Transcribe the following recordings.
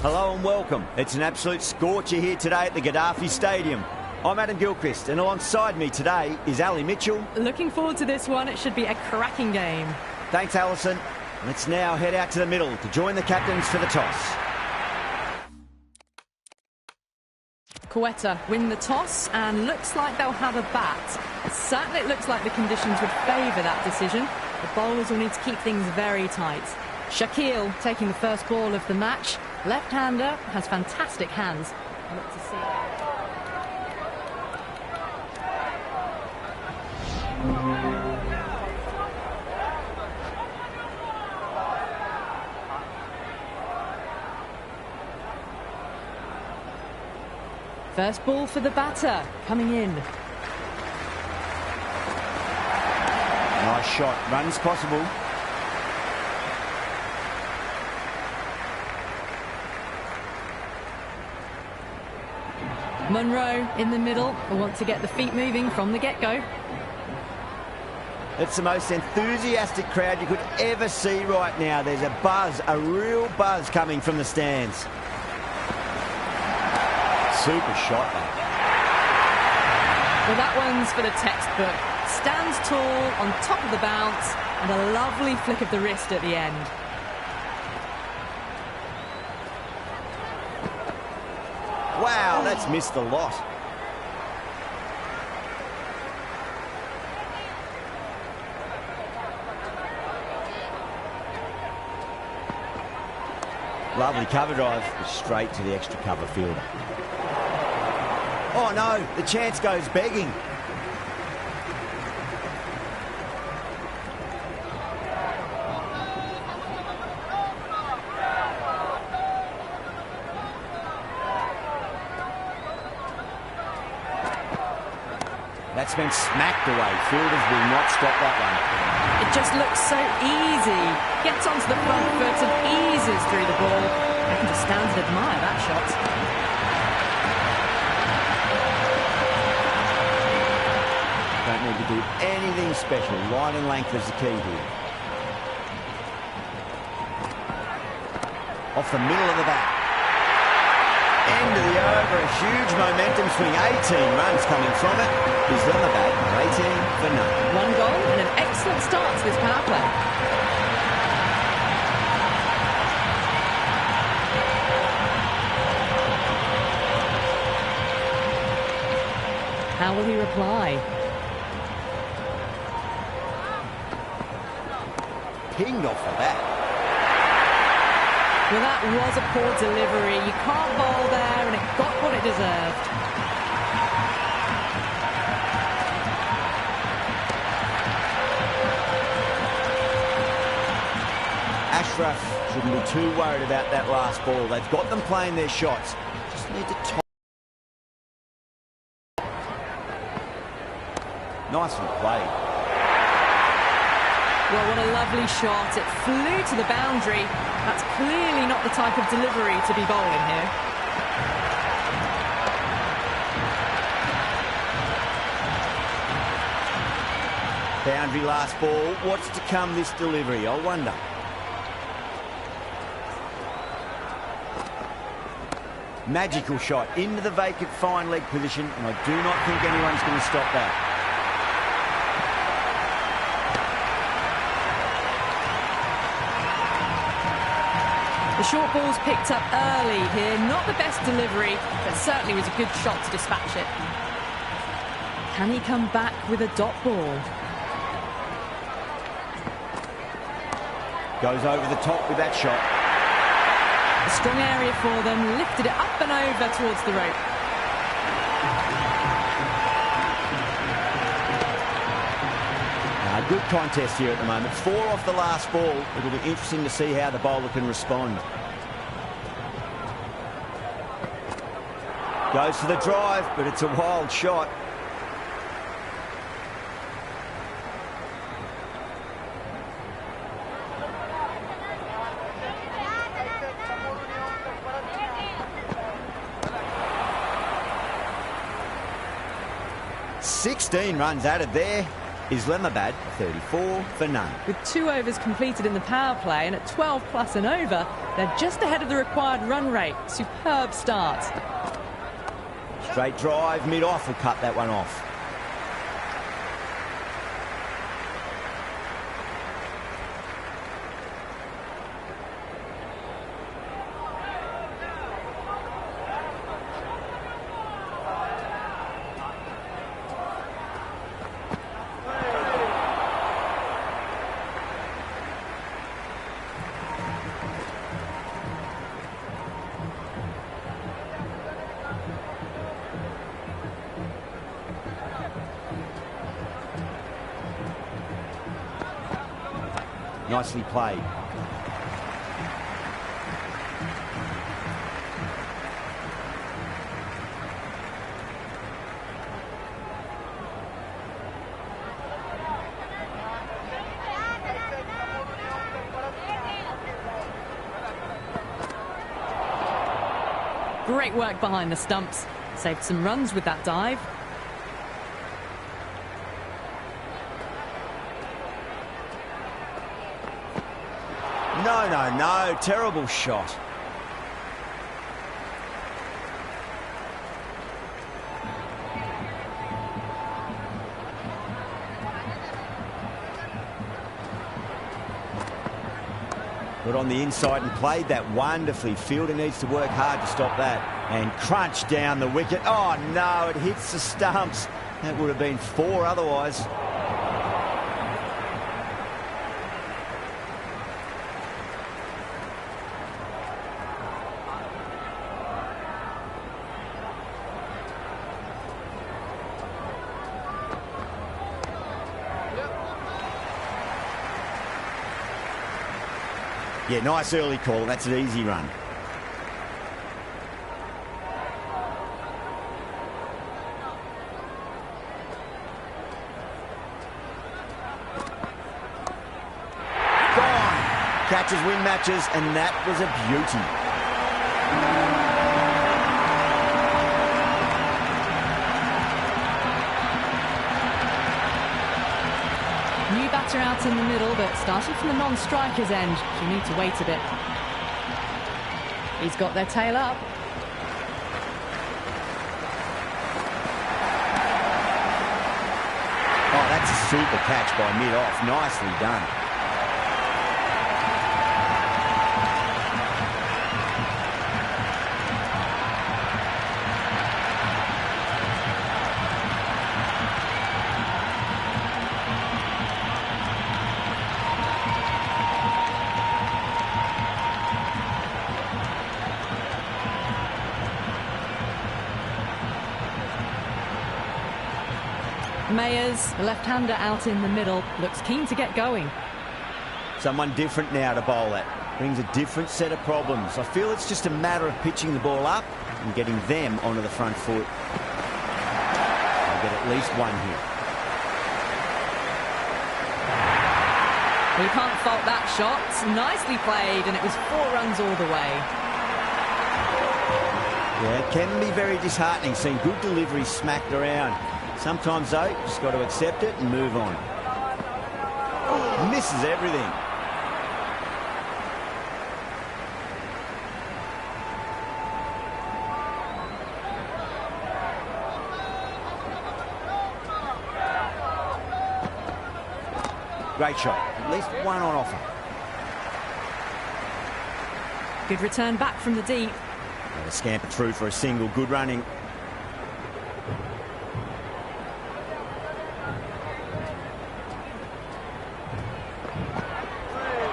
Hello and welcome. It's an absolute scorcher here today at the Gaddafi Stadium. I'm Adam Gilchrist, and alongside me today is Ali Mitchell. Looking forward to this one. It should be a cracking game. Thanks, Alison. Let's now head out to the middle to join the captains for the toss. Quetta win the toss and looks like they'll have a bat. Certainly it looks like the conditions would favour that decision. The bowlers will need to keep things very tight. Shakil taking the first ball of the match. Left-hander, has fantastic hands. I look to see. First ball for the batter, coming in. Nice shot, runs possible. Munro in the middle, will want to get the feet moving from the get-go. It's the most enthusiastic crowd you could ever see right now. There's a buzz, a real buzz coming from the stands. Super shot, mate. Well, that one's for the textbook. Stands tall, on top of the bounce, and a lovely flick of the wrist at the end. Wow, that's missed the lot. Lovely cover drive, straight to the extra cover fielder. Oh no, the chance goes begging. That's been smacked away. Fielders will not stop that one. It just looks so easy. Gets onto the front foot and eases through the ball. I can just stand and admire that shot. Don't need to do anything special. Line and length is the key here. Off the middle of the bat. End of the over, a huge momentum swing. 18 runs coming from it. Islamabad 18 for none. One goal and an excellent start to this power play. How will he reply? Pinged off the bat. Well, that was a poor delivery. You can't bowl there, and it got what it deserved. Ashraf shouldn't be too worried about that last ball. They've got them playing their shots. Just need to top. Nicely played. Well, what a lovely shot. It flew to the boundary. That's clearly not the type of delivery to be bowling here. Boundary last ball. What's to come this delivery? I wonder. Magical shot into the vacant fine leg position, and I do not think anyone's going to stop that. The short ball's picked up early here. Not the best delivery, but certainly was a good shot to dispatch it. Can he come back with a dot ball? Goes over the top with that shot. A strong area for them. Lifted it up and over towards the rope. Good contest here at the moment. 4 off the last ball. It'll be interesting to see how the bowler can respond. Goes for the drive, but it's a wild shot. $16 runs added there. Islamabad 34 for none. With 2 overs completed in the power play and at 12 plus and over, They're just ahead of the required run rate. Superb start. Straight drive, mid-off will cut that one off. Nicely played. Great work behind the stumps. Saved some runs with that dive. No, terrible shot. Got on the inside and played that wonderfully. Fielder needs to work hard to stop that. And crunch down the wicket. Oh no, it hits the stumps. That would have been 4 otherwise. Yeah, nice early call. That's an easy run. Gone. Catches win matches, and that was a beauty. New batter out in the middle, but starting from the non-striker's end, she'll need to wait a bit. He's got their tail up. Oh, that's a super catch by mid-off. Nicely done. Mayers, the left-hander out in the middle, looks keen to get going. Someone different now to bowl at. Brings a different set of problems. I feel it's just a matter of pitching the ball up and getting them onto the front foot. They'll get at least one here. Well, you can't fault that shot. Nicely played, and it was 4 runs all the way. Yeah, it can be very disheartening seeing good delivery smacked around. Sometimes, though, just got to accept it and move on. Misses everything. Great shot. At least one on offer. Good return back from the deep. They scamper through for a single. Good running.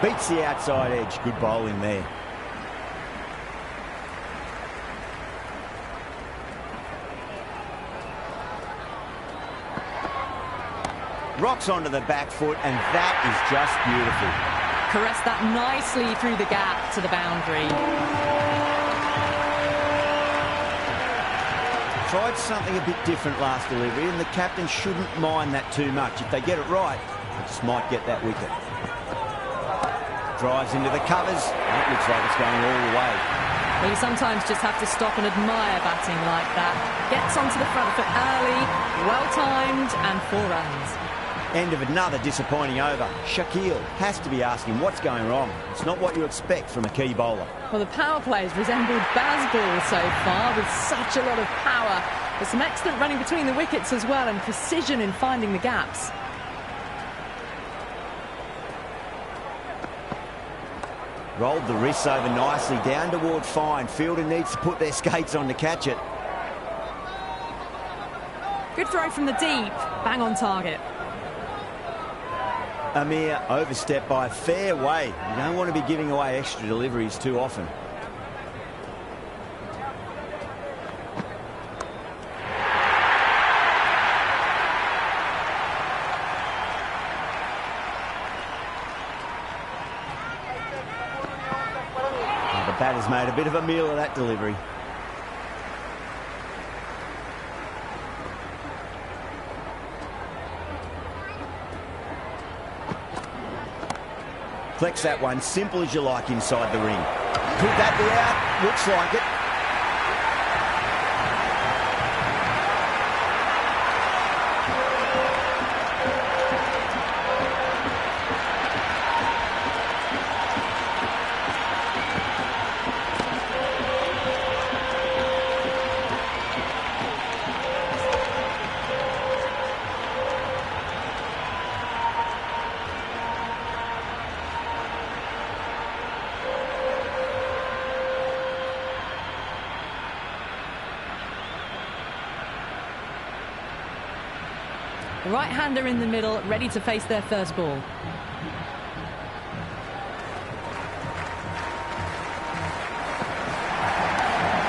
Beats the outside edge. Good bowling there. Rocks onto the back foot, and that is just beautiful. Caressed that nicely through the gap to the boundary. Tried something a bit different last delivery, and the captain shouldn't mind that too much. If they get it right, they just might get that wicket. Drives into the covers. That looks like it's going all the way. Well, you sometimes just have to stop and admire batting like that. Gets onto the front foot early, well-timed, and 4 runs. End of another disappointing over. Shaquille has to be asking what's going wrong. It's not what you expect from a key bowler. Well, the power plays resembled baseball so far with such a lot of power. But some excellent running between the wickets as well and precision in finding the gaps. Rolled the wrists over nicely, down toward fine. Fielder needs to put their skates on to catch it. Good throw from the deep, bang on target. Amir overstepped by a fair way. You don't want to be giving away extra deliveries too often. The batter's made a bit of a meal of that delivery. Flex that one, simple as you like inside the ring. Could that be out? Looks like it. The right-hander in the middle, ready to face their first ball.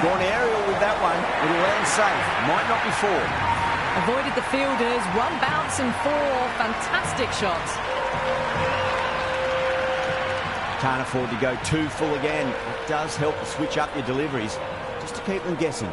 Gone aerial with that one. It'll land safe. Might not be four. Avoided the fielders. One bounce and four. Fantastic shots. Can't afford to go too full again. It does help to switch up your deliveries, just to keep them guessing.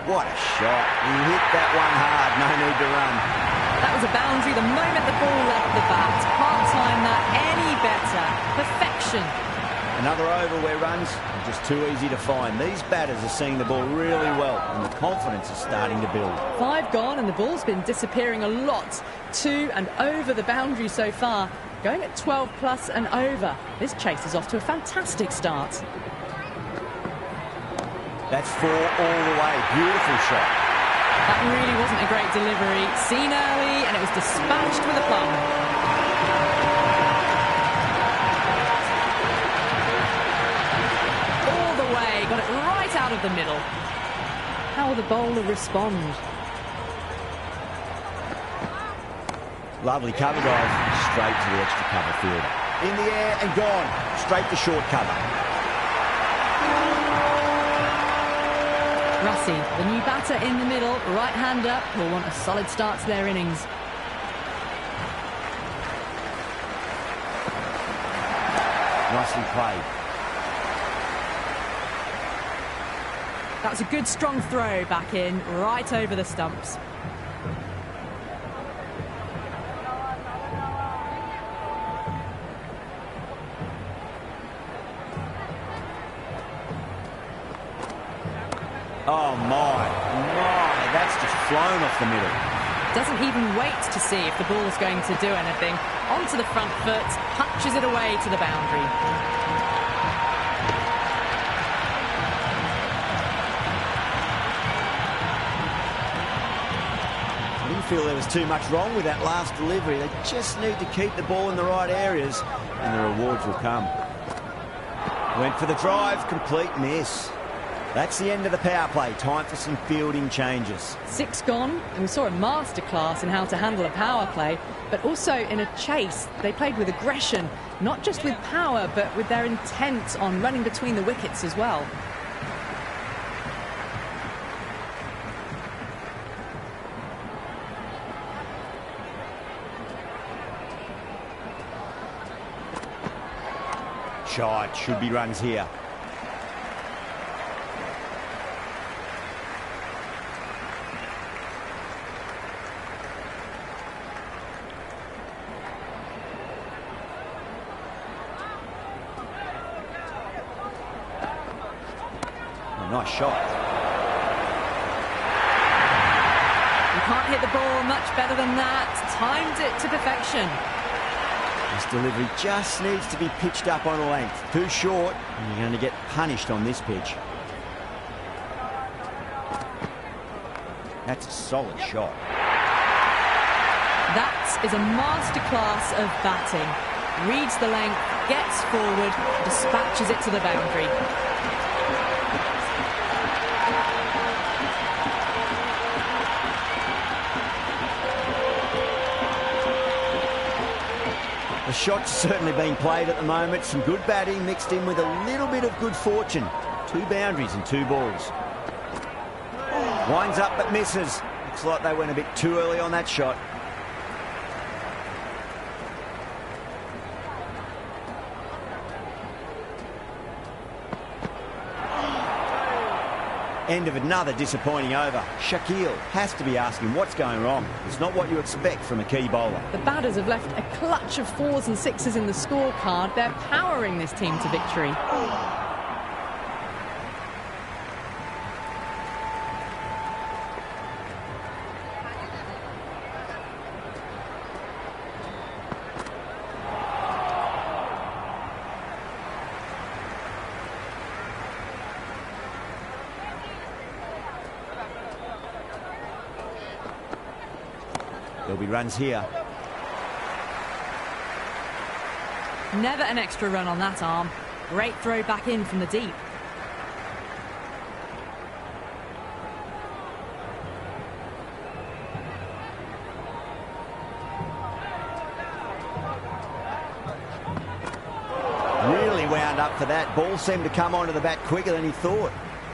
What a shot. He hit that one hard. No need to run. That was a boundary the moment the ball left the bat. Can't time that any better. Perfection. Another over where runs are just too easy to find. These batters are seeing the ball really well and the confidence is starting to build. 5 gone and the ball's been disappearing a lot. 2 and over the boundary so far. Going at 12 plus and over. This chase is off to a fantastic start. That's 4 all the way. Beautiful shot. That really wasn't a great delivery. Seen early and it was dispatched with a plum. All the way. Got it right out of the middle. How will the bowler respond? Lovely cover drive. Straight to the extra cover fielder. In the air and gone. Straight to short cover. Russi, the new batter in the middle, right-hander, will want a solid start to their innings. Nicely played. That was a good strong throw back in, right over the stumps. Oh my, that's just flown off the middle. Doesn't even wait to see if the ball's going to do anything. Onto the front foot, punches it away to the boundary. I didn't feel there was too much wrong with that last delivery. They just need to keep the ball in the right areas and the rewards will come. Went for the drive, complete miss. That's the end of the power play. Time for some fielding changes. 6 gone, and we saw a masterclass in how to handle a power play, but also in a chase. They played with aggression, not just with power, but with their intent on running between the wickets as well. Shot, should be runs here. Nice shot. You can't hit the ball much better than that. Timed it to perfection. This delivery just needs to be pitched up on a length. Too short, and you're going to get punished on this pitch. That's a solid shot. That is a masterclass of batting. Reads the length, gets forward, dispatches it to the boundary. The shot's certainly being played at the moment. Some good batting mixed in with a little bit of good fortune. 2 boundaries and 2 balls. Winds up but misses. Looks like they went a bit too early on that shot. End of another disappointing over. Shaquille has to be asking what's going wrong. It's not what you expect from a key bowler. The batters have left a clutch of 4s and 6s in the scorecard. They're powering this team to victory. There'll be runs here. Never an extra run on that arm. Great throw back in from the deep. Really wound up for that. Ball seemed to come onto the bat quicker than he thought.